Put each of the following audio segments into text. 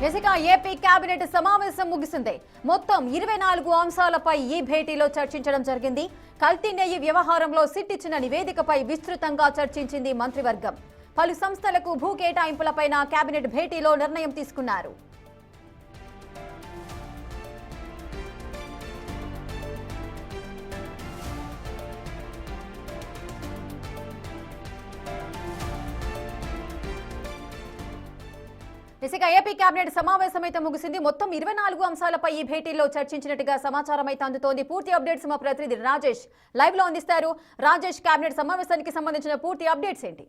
ఇక AP cabinet సమావేశం ముగిసింది. మొత్తం 24 అంశాలపై ఈ భేటీలో చర్చించడం జరిగింది. కల్తీ నెయ్యి వ్యవహారంలో సిట్ ఇచ్చిన నివేదికపై విస్తృతంగా చర్చించింది మంత్రివర్గం. పలు సంస్థలకు భూ కేటాయింపులపైన కేబినెట్ భేటీలో నిర్ణయం తీసుకున్నారు. ఇక ఏపీ కేబినెట్ సమావేశం అయితే ముగిసింది. మొత్తం 24 అంశాలపై ఈ భేటీలో చర్చించినట్టుగా సమాచారం అయితే అందుతోంది. పూర్తి అప్డేట్స్ మా ప్రతినిధి రాజేష్ లైవ్ లో అందిస్తారు. రాజేష్, కేబినెట్ సమావేశానికి సంబంధించిన పూర్తి అప్డేట్స్ ఏంటి?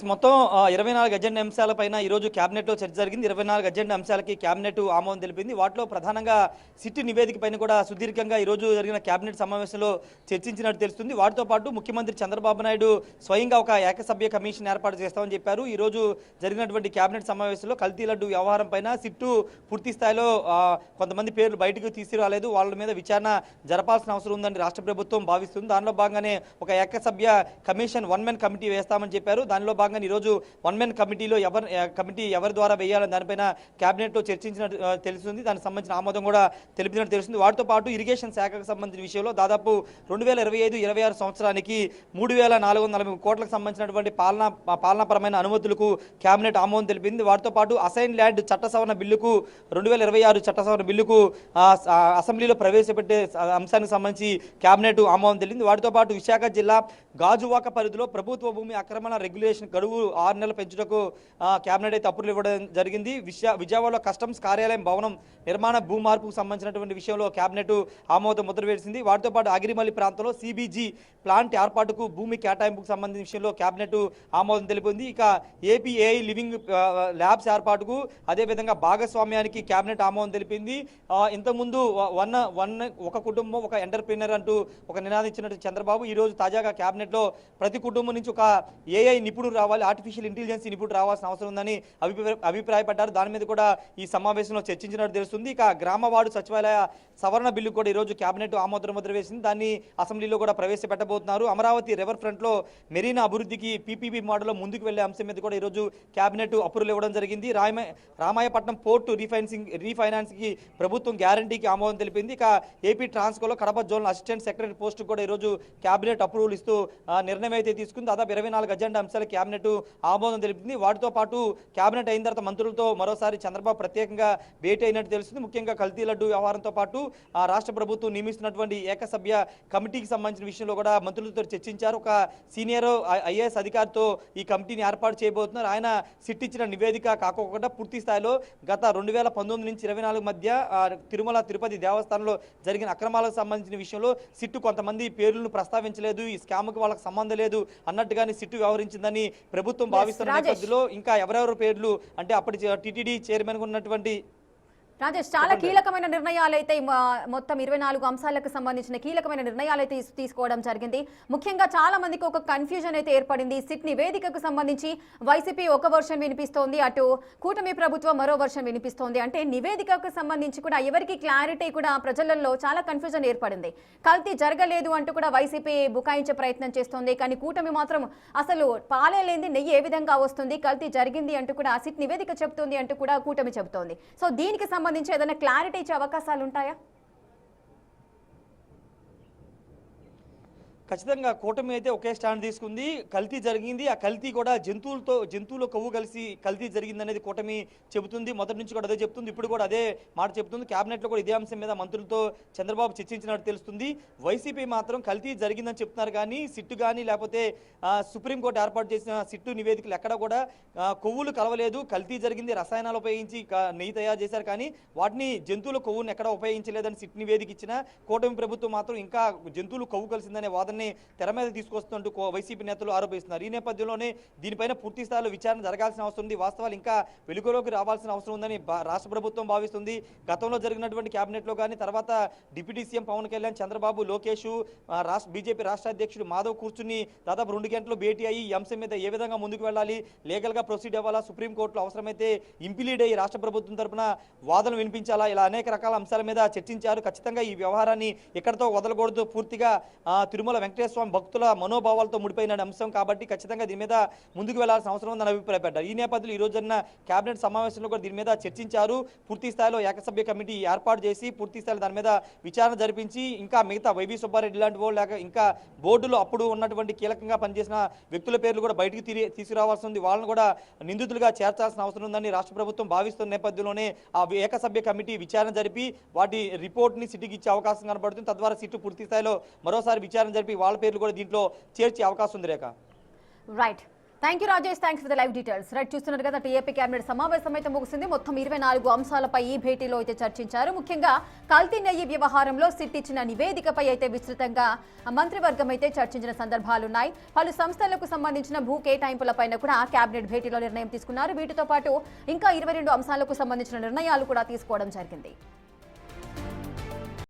మొత్తం 24 అజెండా అంశాలపైన ఈరోజు క్యాబినెట్లో చర్చ జరిగింది. 24 అజెండా అంశాలకి క్యాబినెట్ ఆమోదం తెలిపింది. వాటిలో ప్రధానంగా సిట్ నివేదిక పైన కూడా సుదీర్ఘంగా ఈరోజు జరిగిన క్యాబినెట్ సమావేశంలో చర్చించినట్టు తెలుస్తుంది. వాటితో పాటు ముఖ్యమంత్రి చంద్రబాబు నాయుడు స్వయంగా ఒక ఏకసభ్య కమిషన్ ఏర్పాటు చేస్తామని చెప్పారు. ఈరోజు జరిగినటువంటి క్యాబినెట్ సమావేశంలో కల్తీ లడ్డు వ్యవహారం పైన సిట్టు పూర్తి స్థాయిలో కొంతమంది పేర్లు బయటకు తీసుకురాలేదు. వాళ్ళ మీద విచారణ జరపాల్సిన అవసరం ఉందని రాష్ట్ర ప్రభుత్వం భావిస్తుంది. దానిలో భాగంగానే ఒక ఏకసభ్య కమిషన్ వన్ మెన్ కమిటీ వేస్తామని చెప్పారు. దానిలో భాగంగా ఈరోజు వన్ మెన్ కమిటీలో ఎవరి ద్వారా వేయాలని దానిపైన కేబినెట్ లో చర్చించినట్టు తెలుస్తుంది. దానికి సంబంధించిన ఆమోదం కూడా తెలిపినట్టు తెలుస్తుంది. వాటితో పాటు ఇరిగేషన్ శాఖకు సంబంధించిన విషయంలో దాదాపు 2025-26 సంవత్సరానికి 3440 కోట్లకు సంబంధించినటువంటి పాలనాపరమైన అనుమతులకు కేబినెట్ ఆమోదం తెలిపింది. వాటితో పాటు అసైన్ ల్యాండ్ చట్ట సవరణ బిల్లుకు 2026 చట్ట సవరణ బిల్లుకు అసెంబ్లీలో ప్రవేశపెట్టే అంశానికి సంబంధించి కేబినెట్ ఆమోదం తెలిపింది. వాటితో పాటు విశాఖ జిల్లా గాజువాక పరిధిలో ప్రభుత్వ భూమి ఆక్రమణ రెగ్యులేషన్ గడువు 6 నెలలు పెంచుటకు కేబినెట్ అయితే అప్రూవల్ ఇవ్వడం జరిగింది. విజయవాడలో కస్టమ్స్ కార్యాలయం భవనం నిర్మాణ భూ మార్పుకు సంబంధించినటువంటి విషయంలో కేబినెట్ ఆమోదం ముద్ర వేసింది. వాటితో పాటు అగిరిమల్లి ప్రాంతంలో సిబిజీ ప్లాంట్ ఏర్పాటుకు భూమి కేటాయింపుకు సంబంధించిన విషయంలో కేబినెట్ ఆమోదం తెలిపింది. ఇక ఏపీఏఐ లివింగ్ ల్యాబ్స్ ఏర్పాటుకు అదేవిధంగా భాగస్వామ్యానికి కేబినెట్ ఆమోదం తెలిపింది. ఇంతకుముందు ఒక కుటుంబం ఒక ఎంటర్ప్రీనర్ అంటూ ఒక నినాదం ఇచ్చినట్టు చంద్రబాబు ఈరోజు తాజాగా కేబినెట్లో ప్రతి కుటుంబం నుంచి ఒక ఏఐ నిపుణుడు రావాలి, ఆర్టిఫిషియల్ ఇంటెలిజెన్స్ నిపుణుడు రావాల్సిన అవసరం ఉందని అభిప్రాయపడ్డారు. దాని మీద కూడా ఈ సమావేశంలో చర్చించినట్టు తెలుస్తుంది. ఇక గ్రామవార్డు సచివాలయ సవరణ బిల్లు కూడా ఈరోజు కేబినెట్ ఆమోద ముద్ర వేసింది. దాన్ని అసెంబ్లీలో కూడా ప్రవేశపెట్టబోతున్నారు. అమరావతి రివర్ ఫ్రంట్ లో మెరీనా అభివృద్ధికి పీపీపీ మోడల్లో ముందుకు వెళ్లే అంశం మీద కూడా ఈరోజు కేబినెట్ అప్రూవల్ ఇవ్వడం జరిగింది. రామాయపట్నం పోర్టు రీఫైనాన్స్ కి ప్రభుత్వం గ్యారంటీకి ఆమోదం తెలిపింది. ఇక ఏపీ ట్రాన్స్కోలో Kadapa zonal assistant secretary post కూడా ఈరోజు కేబినెట్ అప్రూవల్ ఇస్తూ నిర్ణయం అయితే తీసుకుంది. దాదాపు 24 అజెండా అంశాలు కేబినెట్ ఆమోదం తెలిపింది. వాటితో పాటు కేబినెట్ అయిన తర్వాత మంత్రులతో మరోసారి చంద్రబాబు ప్రత్యేకంగా భేటీ అయినట్టు తెలుస్తుంది. ముఖ్యంగా కల్తీ లడ్డు వ్యవహారంతో పాటు రాష్ట్ర ప్రభుత్వం నియమిస్తున్నటువంటి ఏకసభ్య కమిటీకి సంబంధించిన విషయంలో కూడా మంత్రులతో చర్చించారు. ఒక సీనియర్ ఐఏఎస్ అధికారితో ఈ కమిటీని ఏర్పాటు చేయబోతున్నారు. ఆయన సిట్ ఇచ్చిన నివేదిక కాకుండా పూర్తి స్థాయిలో గత 2019 నుంచి 24 మధ్య తిరుమల తిరుపతి దేవస్థానంలో జరిగిన అక్రమాలకు సంబంధించిన విషయంలో సిట్టు కొంతమంది పేర్లను ప్రస్తావించలేదు, ఈ స్కామ్కి వాళ్ళకి సంబంధం లేదు అన్నట్టుగానే సిట్టు వ్యవహరించిందని ప్రభుత్వం భావిస్తున్న నేపథ్యంలో ఇంకా ఎవరెవరు పేర్లు అంటే అప్పటి టీటీడీ చైర్మన్ ఉన్నటువంటి రాజేష్, చాలా కీలకమైన నిర్ణయాలు అయితే మొత్తం 24 అంశాలకు సంబంధించిన కీలకమైన నిర్ణయాలు అయితే తీసుకోవడం జరిగింది. ముఖ్యంగా చాలా మందికి ఒక కన్ఫ్యూజన్ అయితే ఏర్పడింది. సిట్ నివేదికకు సంబంధించి వైసీపీ ఒక వర్షన్ వినిపిస్తోంది, అటు కూటమి ప్రభుత్వం మరో వర్షన్ వినిపిస్తోంది. అంటే నివేదికకు సంబంధించి కూడా ఎవరికి క్లారిటీ కూడా ప్రజలలో చాలా కన్ఫ్యూజన్ ఏర్పడింది. కల్తీ జరగలేదు అంటూ కూడా వైసీపీ బుకాయించే ప్రయత్నం చేస్తోంది. కానీ కూటమి మాత్రం అసలు పాలేలేంది నెయ్యి ఏ విధంగా వస్తుంది, కల్తీ జరిగింది అంటూ కూడా సిట్ నివేదిక చెబుతుంది అంటూ కూడా కూటమి చెబుతోంది. సో దీనికి సంబంధించి ఏదైనా క్లారిటీ ఇచ్చే అవకాశాలు ఉంటాయా? ఖచ్చితంగా కూటమి అయితే ఒకే స్టాండ్ తీసుకుంది. కల్తీ జరిగింది, ఆ కల్తీ కూడా జంతువుల కొవ్వు కలిసి కల్తీ జరిగింది అనేది కూటమి చెబుతుంది. మొదటి నుంచి కూడా అదే చెప్తుంది, ఇప్పుడు కూడా అదే మాట చెబుతుంది. కేబినెట్లో కూడా ఇదే అంశం మీద మంత్రులతో చంద్రబాబు చర్చించినట్టు తెలుస్తుంది. వైసీపీ మాత్రం కల్తీ జరిగిందని చెప్తున్నారు, కానీ సిట్టు కానీ లేకపోతే సుప్రీంకోర్టు ఏర్పాటు చేసిన సిట్టు నివేదికలు ఎక్కడ కూడా కొవ్వులు కలవలేదు, కల్తీ జరిగింది, రసాయనాలు ఉపయోగించి నెయ్యి తయారు చేశారు, కానీ వాటిని జంతువుల కొవ్వును ఎక్కడ ఉపయోగించలేదని సిట్ నివేదిక ఇచ్చిన కూటమి ప్రభుత్వం మాత్రం ఇంకా జంతువులు కొవ్వు కలిసిందనే వాదన తెర మీద తీసుకొస్తుంటూ వైసీపీ నేతలు ఆరోపిస్తున్నారు. ఈ నేపథ్యంలోనే దీనిపైన పూర్తి స్థాయిలో విచారణ జరగాల్సిన అవసరం ఉంది, వాస్తవాలు ఇంకా వెలుగులోకి రావాల్సిన అవసరం ఉందని రాష్ట్ర ప్రభుత్వం భావిస్తుంది. గతంలో జరిగినటువంటి కేబినెట్లో కానీ తర్వాత deputy CM Pawan Kalyan, Chandrababu, Lokesh, BJP రాష్ట్ర అధ్యక్షుడు మాధవ్ కూర్చుని దాదాపు 2 గంటలు భేటీ అయ్యి ఈ అంశం మీద ఏ విధంగా ముందుకు వెళ్ళాలి, లీగల్గా ప్రొసీడ్ అవ్వాలా, సుప్రీంకోర్టులో అవసరమైతే ఇంప్లీడ్ అయ్యి రాష్ట్ర ప్రభుత్వం తరఫున వాదనలు వినిపించాలా, ఇలా అనేక రకాల అంశాల మీద చర్చించారు. ఖచ్చితంగా ఈ వ్యవహారాన్ని ఎక్కడితో వదలకూడదు, పూర్తిగా తిరుమల వెంకటేశ్వర స్వామి భక్తుల మనోభావాలతో ముడిపోయిన అంశం కాబట్టి ఖచ్చితంగా దీని మీద ముందుకు వెళ్లాల్సిన అవసరం ఉందని అభిప్రాయపడ్డారు. ఈ నేపథ్యంలో ఈ రోజు జరిగిన కేబినెట్ సమావేశంలో కూడా దీని మీద చర్చించారు. పూర్తి స్థాయిలో ఏకసభ్య కమిటీ ఏర్పాటు చేసి పూర్తి స్థాయిలో దాని మీద విచారణ జరిపించి ఇంకా మిగతా వైవి సుబ్బారెడ్డి లాంటి వాళ్ళు లేక ఇంకా బోర్డులో అప్పుడు ఉన్నటువంటి కీలకంగా పనిచేసిన వ్యక్తుల పేర్లు కూడా బయటికి తీసుకురావాల్సి ఉంది. వాళ్ళని కూడా నిందితులుగా చేర్చాల్సిన అవసరం ఉందని రాష్ట్ర ప్రభుత్వం భావిస్తున్న నేపథ్యంలోనే ఆ ఏకసభ్య కమిటీ విచారణ జరిపి వాటి రిపోర్ట్ని సిట్కి ఇచ్చే అవకాశం కనబడుతుంది. తద్వారా సిట్టు పూర్తి స్థాయిలో మరోసారి విచారణ జరిపి వాళ్ళ పేర్లు కూడా దీంట్లో చేర్చే అవకాశం ఉంది. Rekha. Right, thank you Rajesh, thanks for the live details. Right, చూస్తున్నారు కదా టీఏపీ కేబినెట్ సమావేశం అయితే ముగిసింది. మొత్తం 24 అంశాలపై ఈ భేటీలో అయితే చర్చించారు. ముఖ్యంగా కల్తీ నెయ్యి వ్యవహారంలో సిట్ ఇచ్చిన నివేదికపై అయితే విస్తృతంగా మంత్రివర్గం అయితే చర్చించిన సందర్భాలున్నాయి. పలు సంస్థలకు సంబంధించిన భూ కేటాయింపులపైన కూడా కేబినెట్ భేటీలో నిర్ణయం తీసుకున్నారు. వీటితో పాటు ఇంకా 22 అంశాలకు సంబంధించిన నిర్ణయాలు కూడా తీసుకోవడం జరిగింది.